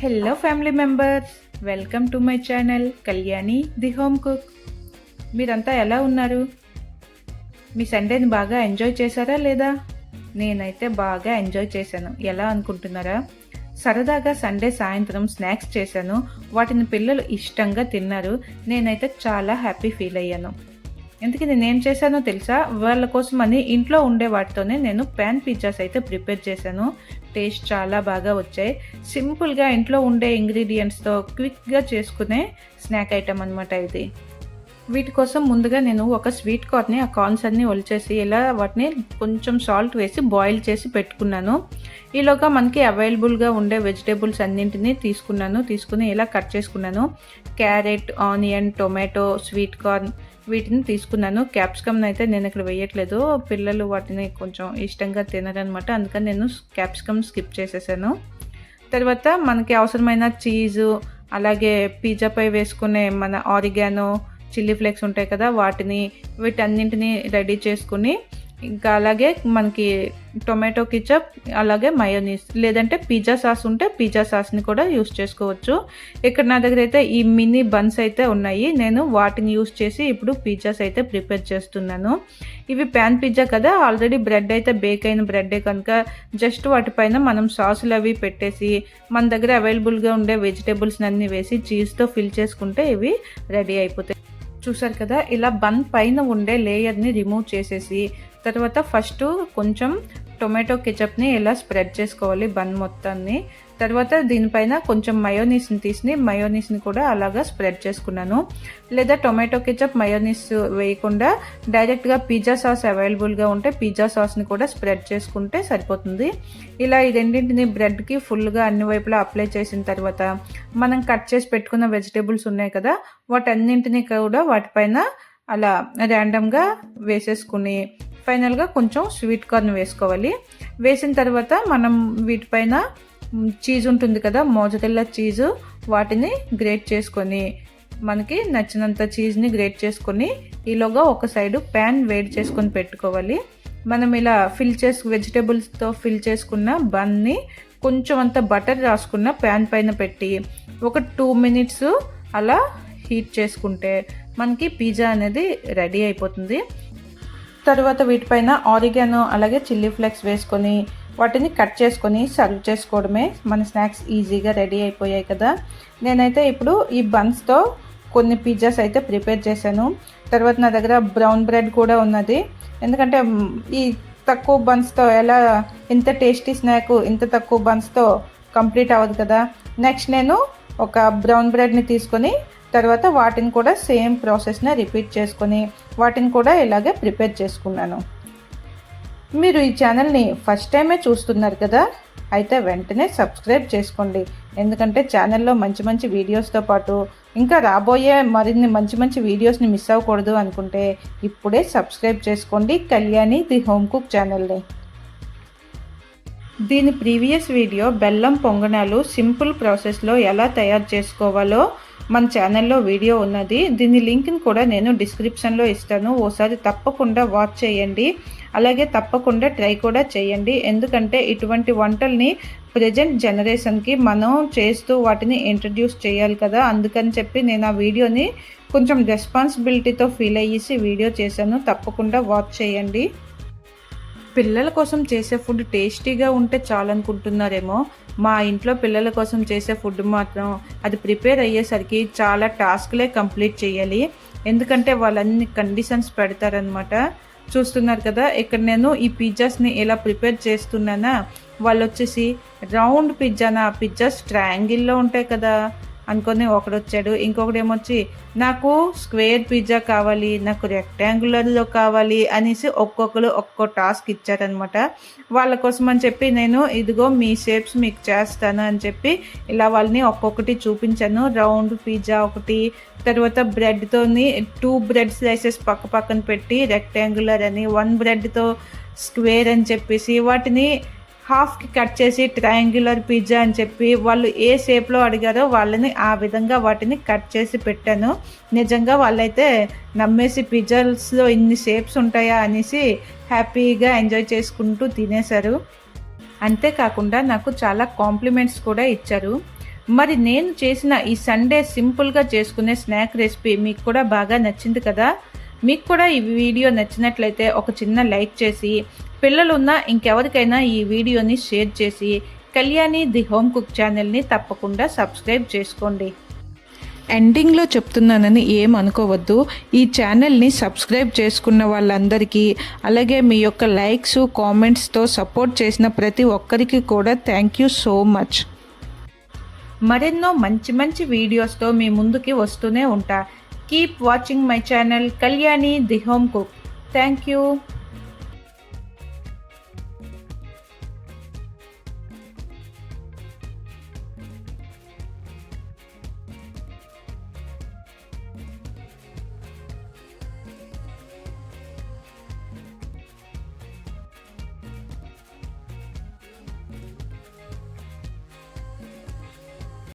Hello family members, welcome to my channel Kalyani the home cook. మీరంతా ఎలా ఉన్నారు? మీ సండేని బాగా ఎంజాయ్ చేశారా లేదా? నేనైతే బాగా ఎంజాయ్ చేశాను. ఎలా అనుకుంటున్నారా? సరదాగా సండే సాయంత్రం స్నాక్స్ చేశాను. వాటిని పిల్లలు ఇష్టంగా తిన్నారు. నేనైతే చాలా హ్యాపీ ఫీల్ అయ్యాను. ఎందుకు నేనేం చేశానో తెలుసా? వాళ్ళ కోసమని ఇంట్లో ఉండే వాటితోనే నేను ప్యాన్ పిజ్జాస్ అయితే ప్రిపేర్ చేశాను. టేస్ట్ చాలా బాగా వచ్చాయి. సింపుల్గా ఇంట్లో ఉండే ఇంగ్రీడియంట్స్తో క్విక్గా చేసుకునే స్నాక్ ఐటమ్ అనమాట ఇది. వీటి కోసం ముందుగా నేను ఒక స్వీట్ కార్న్ని, ఆ కార్న్స్ అన్నీ ఒలిచేసి ఇలా వాటిని కొంచెం సాల్ట్ వేసి బాయిల్ చేసి పెట్టుకున్నాను. ఈలోగా మనకి అవైలబుల్గా ఉండే వెజిటేబుల్స్ అన్నింటినీ తీసుకుని ఇలా కట్ చేసుకున్నాను. Carrot, onion, tomato, sweet corn వీటిని తీసుకున్నాను. క్యాప్సికమ్ అయితే నేను ఇక్కడ వేయట్లేదు, పిల్లలు వాటిని కొంచెం ఇష్టంగా తినరనమాట, అందుకని నేను క్యాప్సికమ్ స్కిప్ చేసేసాను. తర్వాత మనకి అవసరమైన చీజు, అలాగే పిజ్జాపై వేసుకునే మన ఆరిగానో, చిల్లీ ఫ్లేక్స్ ఉంటాయి కదా, వీటన్నింటినీ రెడీ చేసుకుని, ఇంకా అలాగే మనకి టొమాటో కెచప్, అలాగే మయోనీస్, లేదంటే పిజ్జా సాస్ ఉంటే పిజ్జా సాస్ని కూడా యూస్ చేసుకోవచ్చు. ఇక్కడ నా దగ్గర అయితే ఈ మినీ బన్స్ అయితే ఉన్నాయి. నేను వాటిని యూస్ చేసి ఇప్పుడు పిజ్జాస్ అయితే ప్రిపేర్ చేస్తున్నాను. ఇవి ప్యాన్ పిజ్జా కదా, ఆల్రెడీ బ్రెడ్ అయితే బేక్ అయిన బ్రెడ్డే కనుక జస్ట్ వాటిపైన మనం సాసులు అవి పెట్టేసి మన దగ్గర అవైలబుల్గా ఉండే వెజిటేబుల్స్ అన్నీ వేసి చీజ్తో ఫిల్ చేసుకుంటే ఇవి రెడీ అయిపోతాయి. చూసారు కదా, ఇలా బన్ పైన ఉండే లేయర్ని రిమూవ్ చేసేసి తర్వాత ఫస్ట్ కొంచెం టొమాటో కెచప్ని ఇలా స్ప్రెడ్ చేసుకోవాలి బన్ మొత్తాన్ని. తర్వాత దీనిపైన కొంచెం మయోనీస్ని కూడా అలాగా స్ప్రెడ్ చేసుకున్నాను. లేదా టొమాటో కెచప్, మయోనీస్ వేయకుండా డైరెక్ట్గా పిజ్జా సాస్ అవైలబుల్గా ఉంటే పిజ్జా సాస్ని కూడా స్ప్రెడ్ చేసుకుంటే సరిపోతుంది. ఇలా ఈ రెండింటిని బ్రెడ్కి ఫుల్గా అన్ని వైపులా అప్లై చేసిన తర్వాత మనం కట్ చేసి పెట్టుకున్న వెజిటేబుల్స్ ఉన్నాయి కదా, వాటన్నింటినీ కూడా వాటిపైన అలా ర్యాండమ్గా వేసేసుకుని ఫైనల్గా కొంచెం స్వీట్ కార్న్ వేసుకోవాలి. వేసిన తర్వాత మనం వీటిపైన చీజ్ ఉంటుంది కదా, మోజరెల్లా చీజు, వాటిని గ్రేట్ చేసుకొని మనకి నచ్చినంత చీజ్ని గ్రేట్ చేసుకొని ఈలోగా ఒక సైడు ప్యాన్ వేడి చేసుకొని పెట్టుకోవాలి. మనం ఇలా వెజిటేబుల్స్తో ఫిల్ చేసుకున్న బన్ని కొంచెం అంత బటర్ రాసుకున్న ప్యాన్ పైన పెట్టి ఒక 2 minutes అలా హీట్ చేసుకుంటే మనకి పిజ్జా అనేది రెడీ అయిపోతుంది. తర్వాత వీటిపైన ఆరిగానో, అలాగే చిల్లీ ఫ్లేక్స్ వేసుకొని వాటిని కట్ చేసుకొని సర్వ్ చేసుకోవడమే. మన స్నాక్స్ ఈజీగా రెడీ అయిపోయాయి కదా. నేనైతే ఇప్పుడు ఈ బన్స్తో కొన్ని పిజ్జాస్ అయితే ప్రిపేర్ చేశాను. తర్వాత నా దగ్గర బ్రౌన్ బ్రెడ్ కూడా ఉన్నది, ఎందుకంటే ఈ తక్కువ బన్స్తో ఇంత టేస్టీ స్నాక్ ఇంత తక్కువ బన్స్తో కంప్లీట్ అవ్వదు కదా. నెక్స్ట్ నేను ఒక బ్రౌన్ బ్రెడ్ని తీసుకొని తర్వాత వాటిని కూడా సేమ్ ప్రాసెస్ని రిపీట్ చేసుకొని వాటిని కూడా ఇలాగే ప్రిపేర్ చేసుకున్నాను. మీరు ఈ ఛానల్ని ఫస్ట్ టైమే చూస్తున్నారు కదా, అయితే వెంటనే సబ్స్క్రైబ్ చేసుకోండి. ఎందుకంటే ఛానల్లో మంచి మంచి వీడియోస్తో పాటు ఇంకా రాబోయే మరిన్ని మంచి మంచి వీడియోస్ని మిస్ అవ్వకూడదు అనుకుంటే ఇప్పుడే సబ్స్క్రైబ్ చేసుకోండి కళ్యాణి ది హోమ్ కుక్ ఛానల్ని. దీని ప్రీవియస్ వీడియో బెల్లం పొంగనాలు సింపుల్ ప్రాసెస్లో ఎలా తయారు చేసుకోవాలో మన ఛానల్లో వీడియో ఉన్నది. దీని లింక్ని కూడా నేను డిస్క్రిప్షన్లో ఇస్తాను, ఓసారి తప్పకుండా వాచ్ చేయండి. అలాగే తప్పకుండా ట్రై కూడా చేయండి, ఎందుకంటే ఇటువంటి వంటల్ని ప్రజెంట్ జనరేషన్కి మనం చేస్తూ వాటిని ఇంట్రడ్యూస్ చేయాలి కదా. అందుకని చెప్పి నేను ఆ వీడియోని కొంచెం రెస్పాన్సిబిలిటీతో ఫీల్ అయ్యేసి వీడియో చేశాను. తప్పకుండా వాచ్ చేయండి. పిల్లల కోసం చేసే ఫుడ్ టేస్టీగా ఉంటే చాలనుకుంటున్నారేమో, మా ఇంట్లో పిల్లల కోసం చేసే ఫుడ్ మాత్రం అది ప్రిపేర్ అయ్యేసరికి చాలా టాస్క్లే కంప్లీట్ చేయాలి. ఎందుకంటే వాళ్ళన్ని కండిషన్స్ పెడతారనమాట. చూస్తున్నారు కదా, ఇక్కడ నేను ఈ పిజ్జాస్ని ఎలా ప్రిపేర్ చేస్తున్నానా, వాళ్ళు వచ్చేసి రౌండ్ పిజ్జాస్ ట్రయాంగిల్లో ఉంటాయి కదా అనుకొని ఒకడొచ్చాడు. ఇంకొకటి ఏమొచ్చి నాకు స్క్వేర్ పిజ్జా కావాలి, నాకు రెక్టాంగులర్లో కావాలి అనేసి ఒక్కొక్కరు ఒక్కో టాస్క్ ఇచ్చారనమాట. వాళ్ళ కోసం అని చెప్పి నేను ఇదిగో మీ షేప్స్ మీకు చేస్తాను అని చెప్పి ఇలా వాళ్ళని ఒక్కొక్కటి చూపించాను. రౌండ్ పిజ్జా ఒకటి, తర్వాత బ్రెడ్తోని 2 బ్రెడ్ స్లైసెస్ పక్క పక్కన పెట్టి రెక్టాంగులర్ అని, 1 బ్రెడ్తో స్క్వేర్ అని చెప్పేసి వాటిని హాఫ్కి కట్ చేసి ట్రయాంగులర్ పిజ్జా అని చెప్పి వాళ్ళు ఏ షేప్లో అడిగారో వాళ్ళని ఆ విధంగా వాటిని కట్ చేసి పెట్టాను. నిజంగా వాళ్ళైతే నమ్మేసి పిజ్జాస్లో ఇన్ని షేప్స్ ఉంటాయా అనేసి హ్యాపీగా ఎంజాయ్ చేసుకుంటూ తినేశారు. అంతేకాకుండా నాకు చాలా కాంప్లిమెంట్స్ కూడా ఇచ్చారు. మరి నేను చేసిన ఈ సండే సింపుల్గా చేసుకునే స్నాక్ రెసిపీ మీకు కూడా బాగా నచ్చింది కదా. మీకు కూడా ఈ వీడియో నచ్చినట్లయితే ఒక చిన్న లైక్ చేసి, పిల్లలు ఉన్న ఇంకెవరికైనా ఈ వీడియోని షేర్ చేసి, కళ్యాణి ది హోమ్ కుక్ ఛానల్ని తప్పకుండా సబ్స్క్రైబ్ చేసుకోండి. ఎండింగ్లో చెప్తున్నానని ఏం అనుకోవద్దు. ఈ ఛానల్ని సబ్స్క్రైబ్ చేసుకున్న వాళ్ళందరికీ, అలాగే మీ యొక్క లైక్స్ కామెంట్స్తో సపోర్ట్ చేసిన ప్రతి ఒక్కరికి కూడా థ్యాంక్ యూ సో మచ్. మరెన్నో మంచి మంచి వీడియోస్తో మీ ముందుకి వస్తూనే ఉంటా. Keep watching my channel Kalyani the home cook. Thank you.